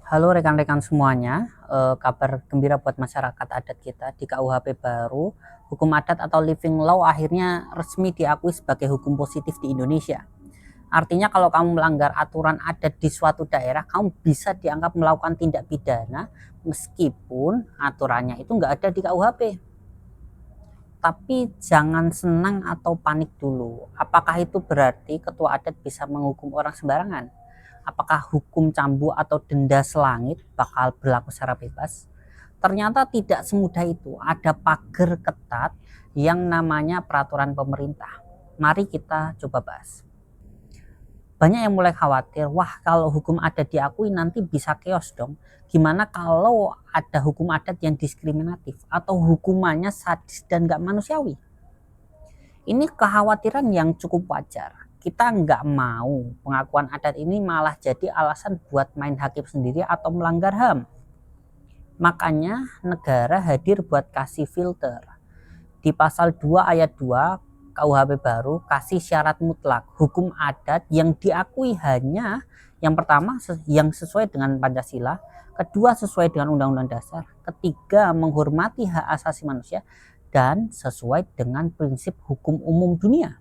Halo rekan-rekan semuanya, kabar gembira buat masyarakat adat kita di KUHP baru, hukum adat atau living law akhirnya resmi diakui sebagai hukum positif di Indonesia. Artinya kalau kamu melanggar aturan adat di suatu daerah, kamu bisa dianggap melakukan tindak pidana meskipun aturannya itu nggak ada di KUHP. Tapi jangan senang atau panik dulu. Apakah itu berarti ketua adat bisa menghukum orang sembarangan? Apakah hukum cambuk atau denda selangit bakal berlaku secara bebas? Ternyata tidak semudah itu. Ada pagar ketat yang namanya peraturan pemerintah. Mari kita coba bahas. Banyak yang mulai khawatir, wah kalau hukum adat diakui nanti bisa chaos dong. Gimana kalau ada hukum adat yang diskriminatif atau hukumannya sadis dan gak manusiawi? Ini kekhawatiran yang cukup wajar. Kita nggak mau pengakuan adat ini malah jadi alasan buat main hakim sendiri atau melanggar HAM. Makanya negara hadir buat kasih filter. Di pasal 2 ayat 2 KUHP baru kasih syarat mutlak hukum adat yang diakui hanya yang pertama yang sesuai dengan Pancasila, kedua sesuai dengan Undang-Undang Dasar, ketiga menghormati hak asasi manusia, dan sesuai dengan prinsip hukum umum dunia.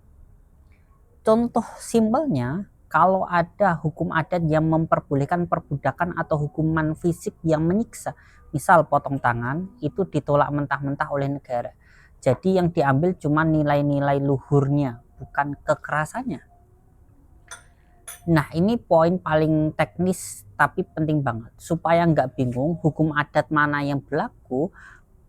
Contoh simpelnya, kalau ada hukum adat yang memperbolehkan perbudakan atau hukuman fisik yang menyiksa, misal potong tangan, itu ditolak mentah-mentah oleh negara. Jadi yang diambil cuma nilai-nilai luhurnya, bukan kekerasannya. Nah ini poin paling teknis tapi penting banget. Supaya nggak bingung hukum adat mana yang berlaku,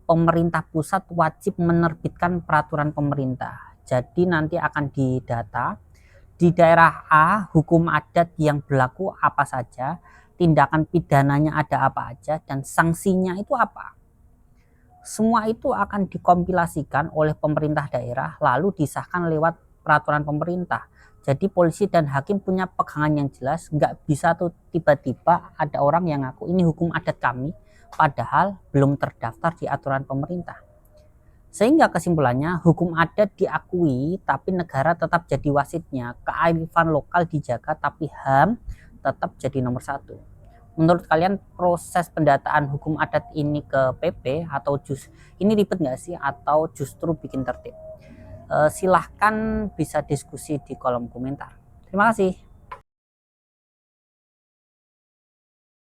pemerintah pusat wajib menerbitkan peraturan pemerintah. Jadi nanti akan didata di daerah A hukum adat yang berlaku apa saja, tindakan pidananya ada apa aja, dan sanksinya itu apa. Semua itu akan dikompilasikan oleh pemerintah daerah lalu disahkan lewat peraturan pemerintah. Jadi polisi dan hakim punya pegangan yang jelas, nggak bisa tuh tiba-tiba ada orang yang ngaku ini hukum adat kami padahal belum terdaftar di aturan pemerintah. Sehingga kesimpulannya hukum adat diakui tapi negara tetap jadi wasitnya, kearifan lokal dijaga tapi HAM tetap jadi nomor satu. Menurut kalian proses pendataan hukum adat ini ke PP atau ini ribet nggak sih atau justru bikin tertib? Silahkan bisa diskusi di kolom komentar. Terima kasih.